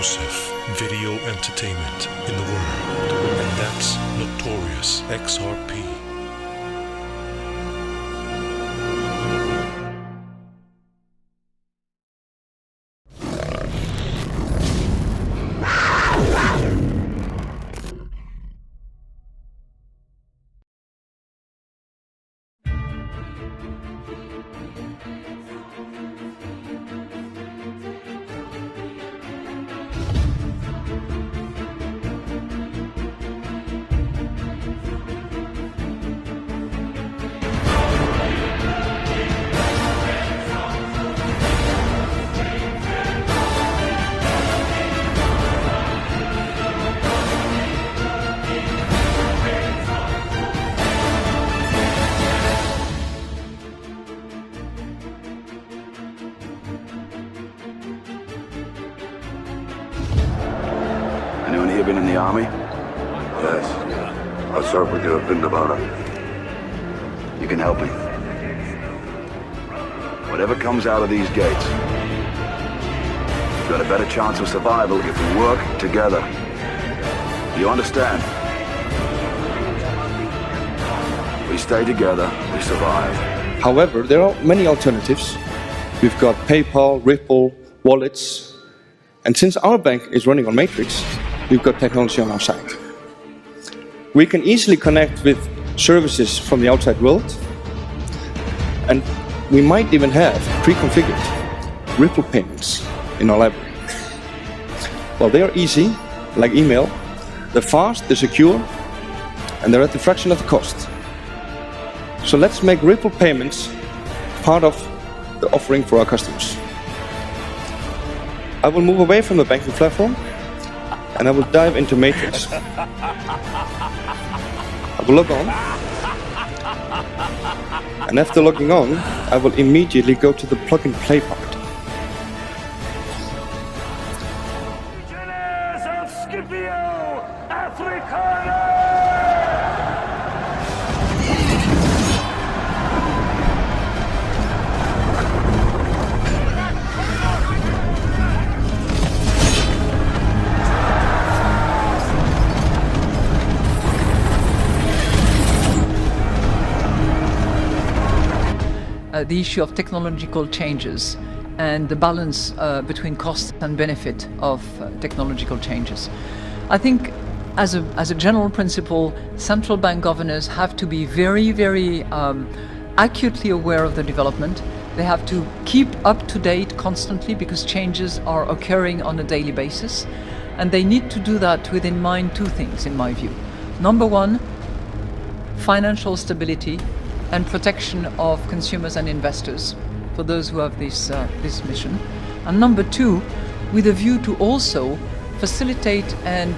exclusive video entertainment in the world, and that's Notorious XRP. Anyone here been in the army? Yes. I served with you at Gladiator. You can help me. Whatever comes out of these gates, you've got a better chance of survival if we work together. You understand? We stay together, we survive. However, there are many alternatives. We've got PayPal, Ripple, wallets, and since our bank is running on Matrix, we've got technology on our side. We can easily connect with services from the outside world, and we might even have pre-configured Ripple payments in our library. Well, they are easy, like email. They're fast, they're secure, and they're at the fraction of the cost. So let's make Ripple payments part of the offering for our customers. I will move away from the banking platform and I will dive into Matrix. I will log on, and after logging on, I will immediately go to the plug-and-play part. The issue of technological changes and the balance between cost and benefit of technological changes. I think as a general principle, central bank governors have to be very acutely aware of the development. They have to keep up to date constantly because changes are occurring on a daily basis, and they need to do that with in mind two things, in my view. Number one, financial stability and protection of consumers and investors for those who have this mission. And number two, with a view to also facilitate and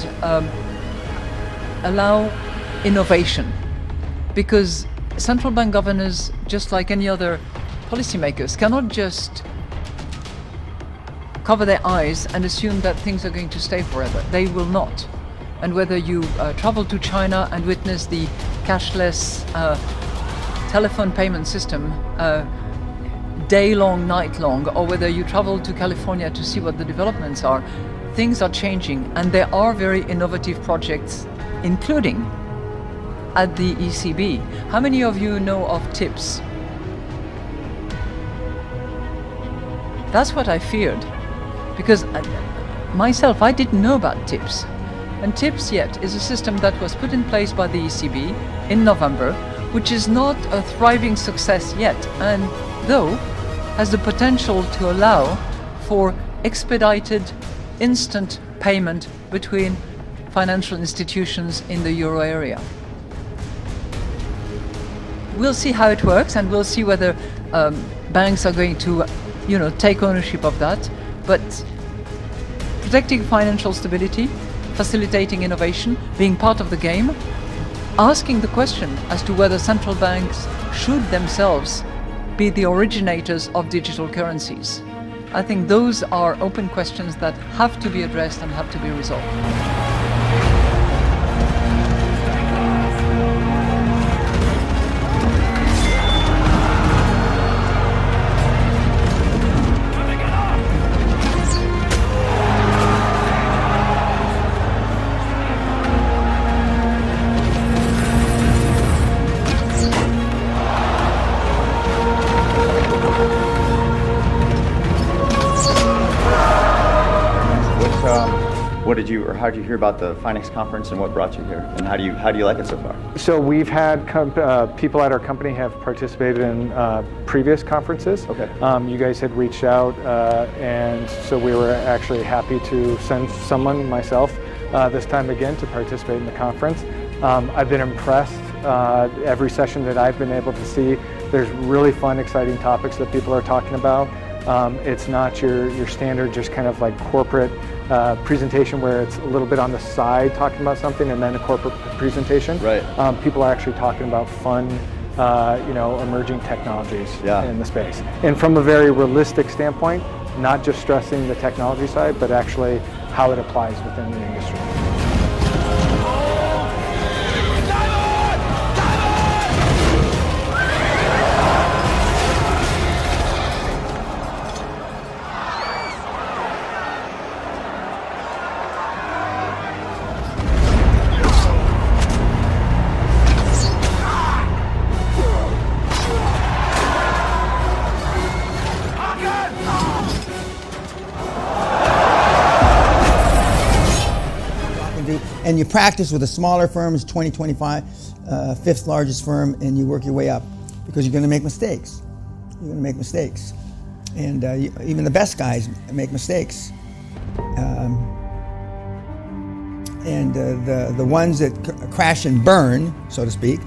allow innovation. Because central bank governors, just like any other policymakers, cannot just cover their eyes and assume that things are going to stay forever. They will not. And whether you travel to China and witness the cashless telephone payment system day long, night long, or whether you travel to California to see what the developments are, things are changing, and there are very innovative projects, including at the ECB. How many of you know of TIPS? That's what I feared, because myself, I didn't know about TIPS. And TIPS yet is a system that was put in place by the ECB in November, which is not a thriving success yet, and though has the potential to allow for expedited instant payment between financial institutions in the euro area. We'll see how it works, and we'll see whether banks are going to take ownership of that. But protecting financial stability, facilitating innovation, being part of the game, asking the question as to whether central banks should themselves be the originators of digital currencies. I think those are open questions that have to be addressed and have to be resolved. What did you, or how did you hear about the Finex conference, and what brought you here, and how do you like it so far? So we've had people at our company have participated in previous conferences. Okay. You guys had reached out, and so we were actually happy to send someone, myself, this time again to participate in the conference. I've been impressed. Every session that I've been able to see, there's really fun, exciting topics that people are talking about. It's not your standard just kind of like corporate presentation where it's a little bit on the side talking about something and then a corporate presentation. Right. People are actually talking about fun, emerging technologies in the space. And from a very realistic standpoint, not just stressing the technology side, but actually how it applies within the industry. And you practice with the smaller firms, 20, 25, fifth largest firm, and you work your way up because you're going to make mistakes. You're going to make mistakes. And even the best guys make mistakes. The ones that crash and burn, so to speak,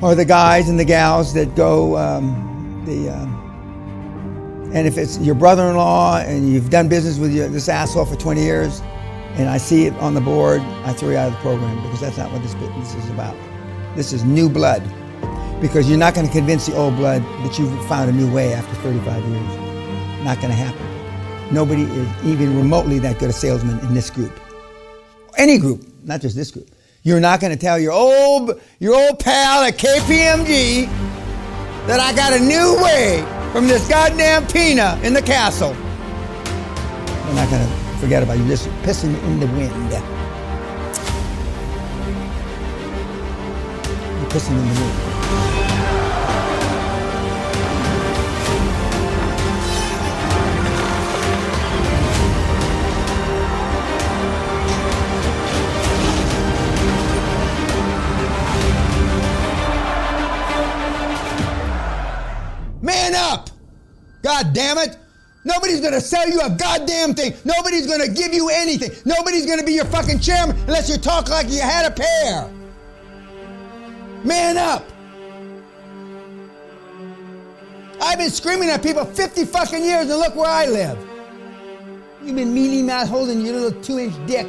are the guys and the gals that go, and if it's your brother-in-law and you've done business with this asshole for 20 years, and I see it on the board, I throw you out of the program because that's not what this is about. This is new blood, because you're not going to convince the old blood that you've found a new way after 35 years. Not going to happen. Nobody is even remotely that good a salesman in this group. Any group, not just this group. You're not going to tell your old pal at KPMG that I got a new way from this goddamn Peña in the castle. They're not going to forget about you. Just pissing in the wind. You're pissing in the wind. Man up! God damn it! Nobody's gonna sell you a goddamn thing. Nobody's gonna give you anything. Nobody's gonna be your fucking chairman unless you talk like you had a pair. Man up! I've been screaming at people 50 fucking years and look where I live. You've been mealy-mouthed holding your little 2-inch dick.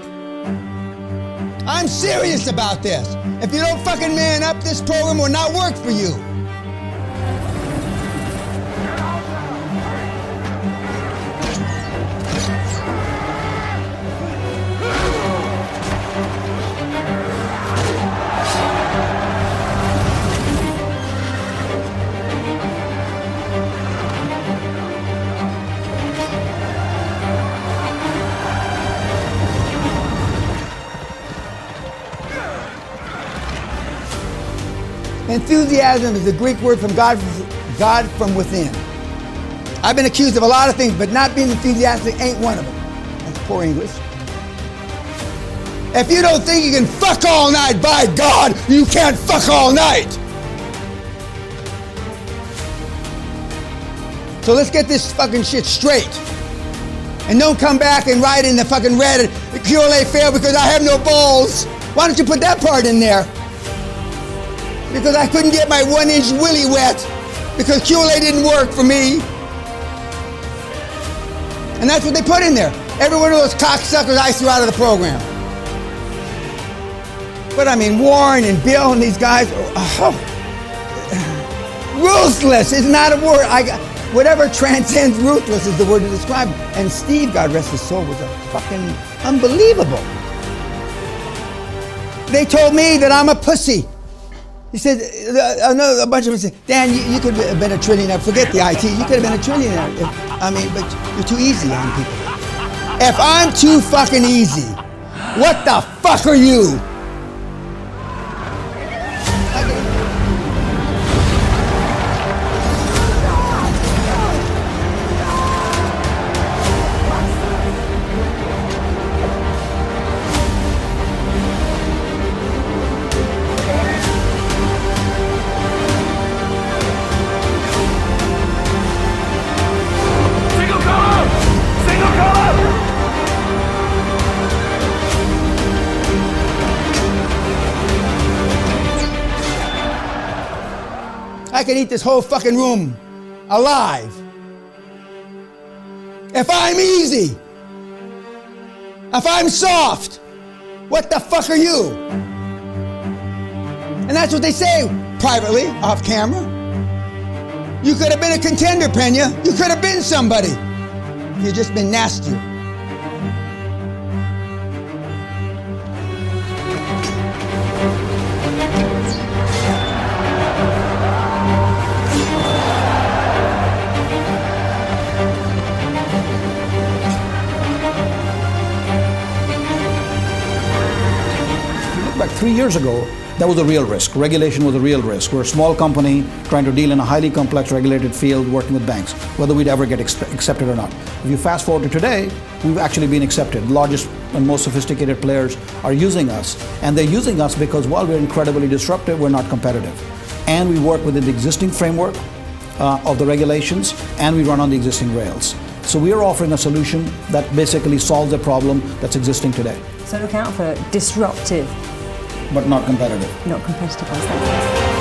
I'm serious about this. If you don't fucking man up, this program will not work for you. Enthusiasm is the Greek word from God from within. I've been accused of a lot of things, but not being enthusiastic ain't one of them. That's poor English. If you don't think you can fuck all night, by God, you can't fuck all night. So let's get this fucking shit straight. And don't come back and write in the fucking Reddit, the QLA failed because I have no balls. Why don't you put that part in there? Because I couldn't get my 1-inch willy wet because QLA didn't work for me. And that's what they put in there. Every one of those cocksuckers I threw out of the program. But I mean, Warren and Bill and these guys, ruthless is not a word. Whatever transcends ruthless is the word to describe it. And Steve, God rest his soul, was a fucking unbelievable. They told me that I'm a pussy. He said, a bunch of them said, Dan, you could have been a trillionaire. Forget the IT. You could have been a trillionaire. But you're too easy on people. If I'm too fucking easy, what the fuck are you? I could eat this whole fucking room alive. If I'm easy, if I'm soft, what the fuck are you? And that's what they say privately, off camera. You could have been a contender, Peña. You could have been somebody. You've just been nastier. Back 3 years ago, that was a real risk. Regulation was a real risk. We're a small company trying to deal in a highly complex regulated field working with banks, whether we'd ever get accepted or not. If you fast forward to today, we've actually been accepted. The largest and most sophisticated players are using us, and they're using us because while we're incredibly disruptive, we're not competitive. And we work within the existing framework of the regulations, and we run on the existing rails. So we are offering a solution that basically solves a problem that's existing today. So look out for disruptive. But not competitive. Not competitive, I think.